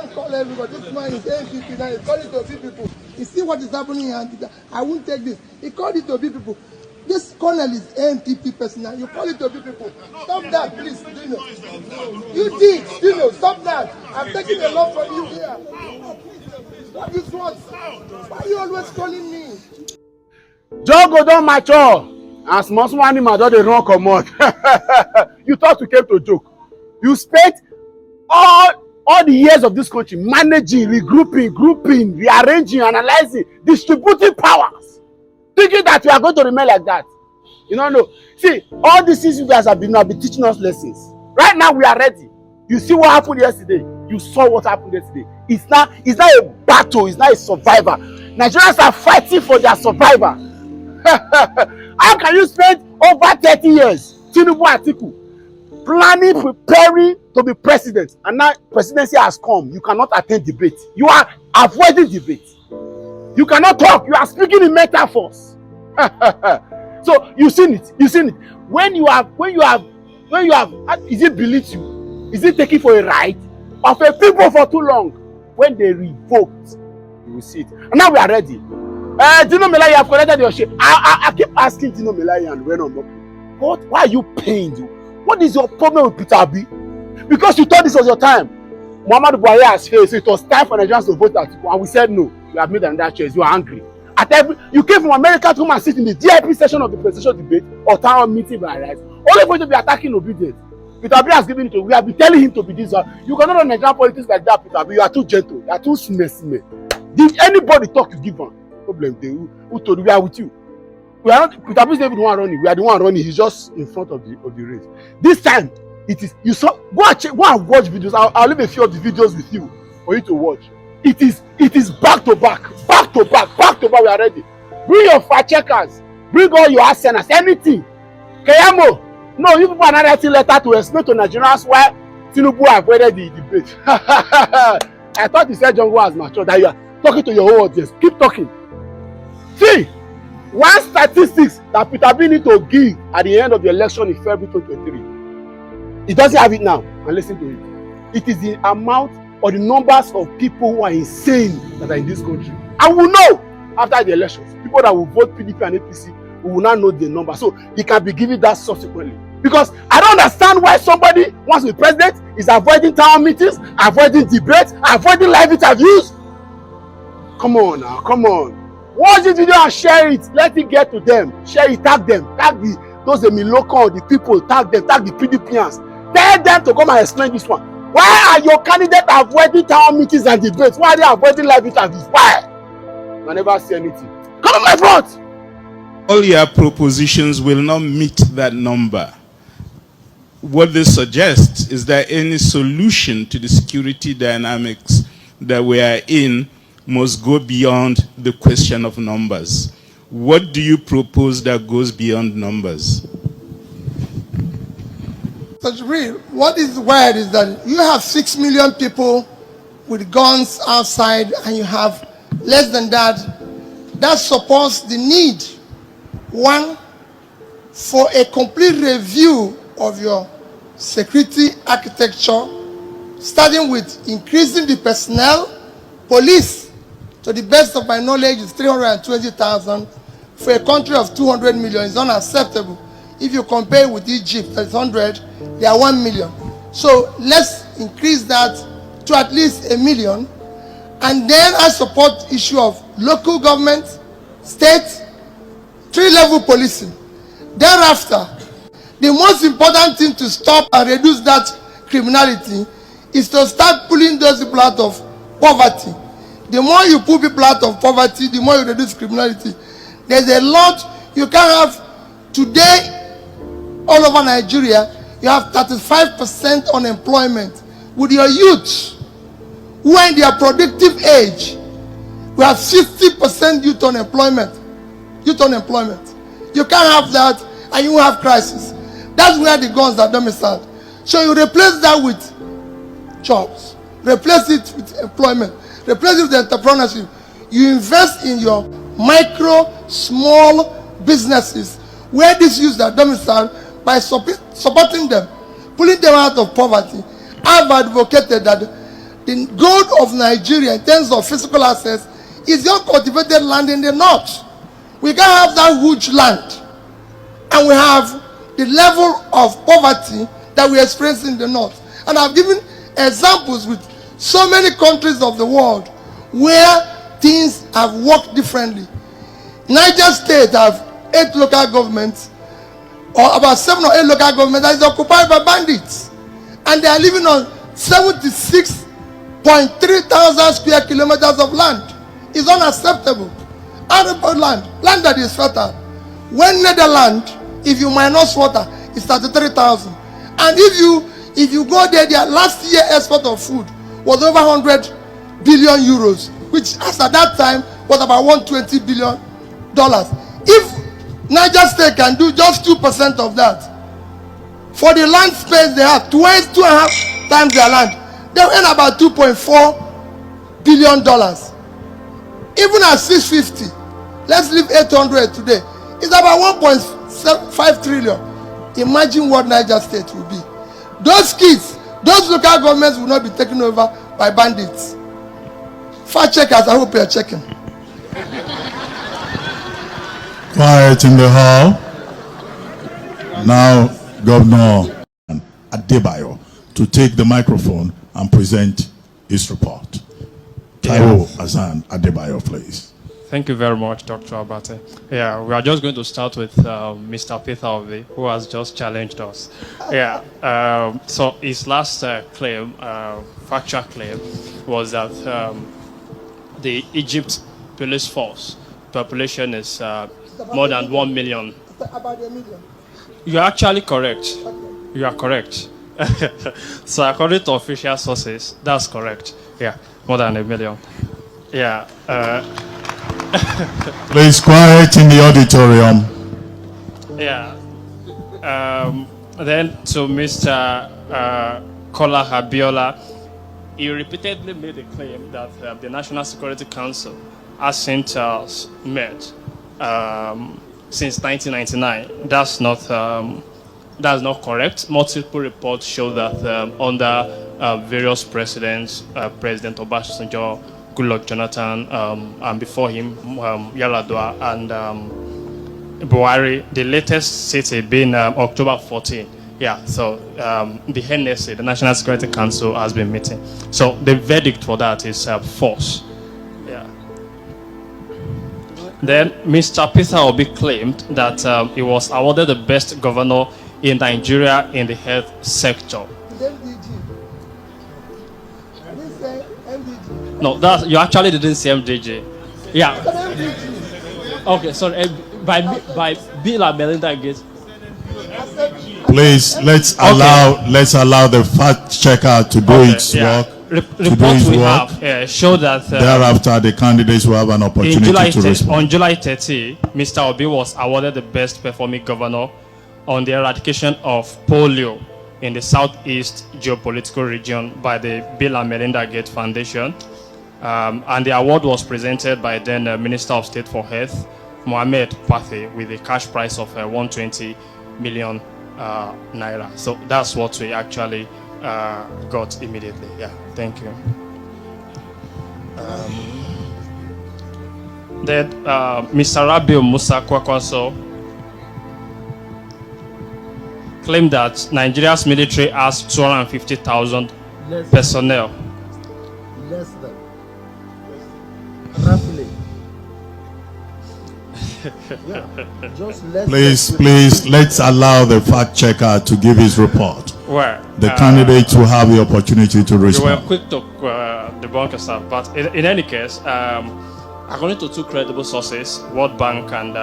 can't call everybody. This man is NPP now. He called it to people. You see what is happening here? I won't take this. He called it to people. This colonel is NPP personnel. You call it to people. Stop that, please, Dino. You did, Dino. Stop that. I'm taking a lot from you here. What is what? Why are you always calling me? Jogo don't mature. As small animal don dey run comot. You thought we came to joke. You spent all the years of this country managing, regrouping, grouping, rearranging, analyzing, distributing powers, thinking that we are going to remain like that. You don't know. See, all these things you guys have been teaching us lessons. Right now we are ready. You see what happened yesterday. You saw what happened yesterday. It's not a battle. It's not a survivor. Nigerians are fighting for their survivor. How can you spend over 30 years, Tinubu Atiku, planning, preparing to be president, and now presidency has come? You cannot attend debate. You are avoiding debate. You cannot talk. You are speaking in metaphors. So you've seen it. You've seen it. When you have, is it belittle? Is it taking for a right of a people for too long? When they revoked, you will see it. And now we are ready. Dino Melaye, you have collected your share. I keep asking Dino Melaye and Renan, why are you pained? What is your problem with Peter Obi? Because you thought this was your time. Muhammadu Buhari has failed, so it was time for Nigerians to vote Atiku, and we said no. You have made another choice. You are angry. You came from America to come and sit in the VIP session of the presidential debate or town meeting by rights, only for you to be attacking obedience. Peter Obi has given it to. We have been telling him to be this one. You cannot run Nigerian politics like that, Peter Obi. You are too gentle. You are too small. Did anybody talk you give one? Problem. Who told you we are with you? We are not. Peter Obi is not even the one running. We are the one running. He's just in front of the race. This time it is. You saw. Go and watch videos. I'll leave a few of the videos with you for you to watch. It is back to back. We are ready. Bring your fact checkers. Bring all your arsenals. Anything. Keyamo. No, you people are not writing letter to explain to Nigerians why Tinubu avoided the debate. I thought you said Jungle has matured. That you are talking to your own audience. Keep talking. See, one statistics that Peter Obi need to give at the end of the election in February 2023. He doesn't have it now. And listen to it. It is the amount or the numbers of people who are insane that are in this country. And we know after the elections, people that will vote PDP and APC, we will not know the number. So he can be given that subsequently. Because I don't understand why somebody wants to be president is avoiding town meetings, avoiding debates, avoiding live interviews. Come on now, come on. Watch this video and share it. Let it get to them. Share it, tag them. Tag those local, the people, tag them, tag the PDPians. Tell them to come and explain this one. Why are your candidates avoiding town meetings and debates? Why are they avoiding live interviews? Why? I never see anything. Come on my front. All your propositions will not meet that number. What this suggests is that any solution to the security dynamics that we are in must go beyond the question of numbers. What do you propose that goes beyond numbers? What is weird is that you have 6 million people with guns outside and you have less than that. That supports the need, one, for a complete review of your security architecture, starting with increasing the personnel. Police, to the best of my knowledge, is 320,000. For a country of 200 million, it's unacceptable. If you compare with Egypt, that's 100, they are 1 million. So let's increase that to at least 1 million. And then I support issue of local government, state, 3-level policing. Thereafter, the most important thing to stop and reduce that criminality is to start pulling those people out of poverty. The more you pull people out of poverty, the more you reduce criminality. There's a lot you can have today. All over Nigeria, you have 35% unemployment. With your youth, who are in their productive age, we have 60% youth unemployment. You can't have that and you have crisis. That's where the guns are domiciled. So you replace that with jobs. Replace it with employment. Replace it with entrepreneurship. You invest in your micro, small businesses where these youths are domiciled by supporting them, pulling them out of poverty. I've advocated that The gold of Nigeria in terms of physical access is the uncultivated land in the north. We can have that huge land, and we have the level of poverty that we experience in the north. And I've given examples with so many countries of the world where things have worked differently. Niger State have 8 local governments, or about 7 or 8 local governments that is occupied by bandits, and they are living on 76.3 thousand square kilometers of land. It's unacceptable. Arable land that is fertile. When Netherlands, if you minus water, it's 33,000. And if you go there, their last year export of food was over 100 billion euros, which as at that time was about $120 billion. If Niger State can do just 2% of that, for the land space they have, 2.5 times their land, they will earn about $2.4 billion. Even at 650, let's leave 800 today, it's about 1.5 trillion. Imagine what Niger State will be. Those kids, those local governments will not be taken over by bandits. Fact checkers, I hope you are checking. Quiet in the hall. Now, Governor Adebayo to take the microphone and present his report. Taiwo Azan Adebayo, please. Thank you very much, Dr. Abate. Yeah, we are just going to start with Mr. Peter Obi, who has just challenged us. Yeah, so his last claim, factual claim, was that the Egypt police force population is more than 1 million. About a million. You are actually correct. You are correct. So according to official sources, that's correct. Yeah, more than 1 million. Yeah. Please quiet in the auditorium. Yeah. Then to Mr. Kola Habiola, he repeatedly made a claim that the National Security Council hasn't met since 1999. That's not correct. Multiple reports show that under various presidents, President Obasanjo, Goodluck Jonathan, and before him, Yar'Adua and Buhari, the latest city being October 14. Yeah, so the NSA, the National Security Council, has been meeting. So the verdict for that is false. Yeah. Then Mr. Peter Obi claimed that he was awarded the best governor in Nigeria in the health sector. No, that you actually didn't say MDG. Yeah. Okay, sorry. By Bill and Melinda Gates. Please let's allow the fact checker to do its work. Reports we have show that thereafter the candidates will have an opportunity to respond. On July 30, Mr. Obi was awarded the best performing governor on the eradication of polio in the southeast geopolitical region by the Bill and Melinda Gates Foundation. And the award was presented by then Minister of State for Health, Mohamed Pathé, with a cash prize of 120 million naira. So that's what we actually got immediately. Yeah, thank you. Then Mr. Rabiu Musa Kwakwaso claimed that Nigeria's military has 250,000 personnel. Less than. Roughly. Yeah, just less. Please, let's allow the fact checker to give his report. Where the candidates will have the opportunity to respond. You were quick to debunk yourself, but in any case, according to 2 credible sources, World Bank and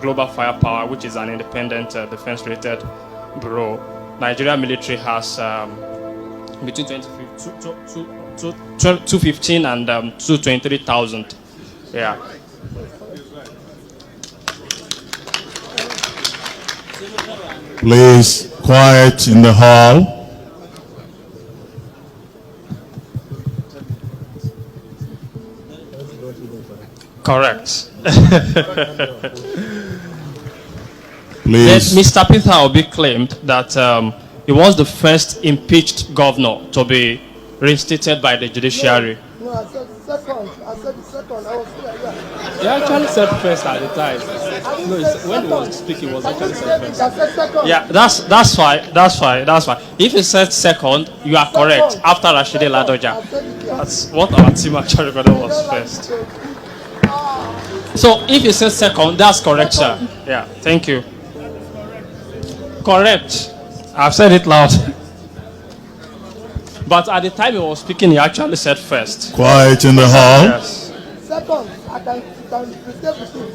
Global Firepower, which is an independent defense-related bureau, Nigeria military has between 215 and 223,000. Yeah. Please, quiet in the hall. Correct. Please. Mr. Peter Obi claimed that he was the first impeached governor to be reinstated by the judiciary. No, I said second. I said the second. I was here. Yeah. He actually said first at the time. No, when he was speaking, he was actually said first. I said second. Yeah, that's fine. That's fine. That's fine. If you said second, you are correct. After Rashidi Ladoja, that's what our team actually recorded was first. So if you said second, that's correct, sir. Yeah, thank you. Correct. I've said it loud. But at the time he was speaking, he actually said first. Quiet in the hall. Yes. Second. I can present with you.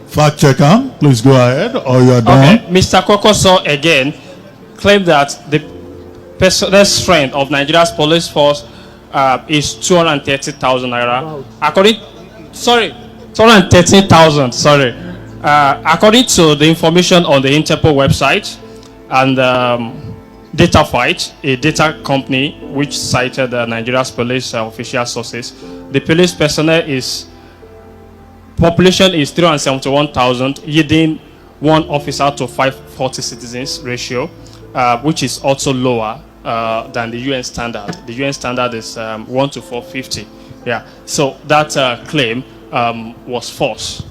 Fact checker, please go ahead, or you are done. Okay, Mr. Kokoso again claimed that the personal strength of Nigeria's police force is 230,000 naira. According, 213,000. Sorry. According to the information on the Interpol website and DataFight, a data company which cited Nigeria's police official sources, the police personnel population is 371,000, yielding one officer to 540 citizens ratio, which is also lower than the UN standard. The UN standard is 1 to 450. Yeah. So that claim was false.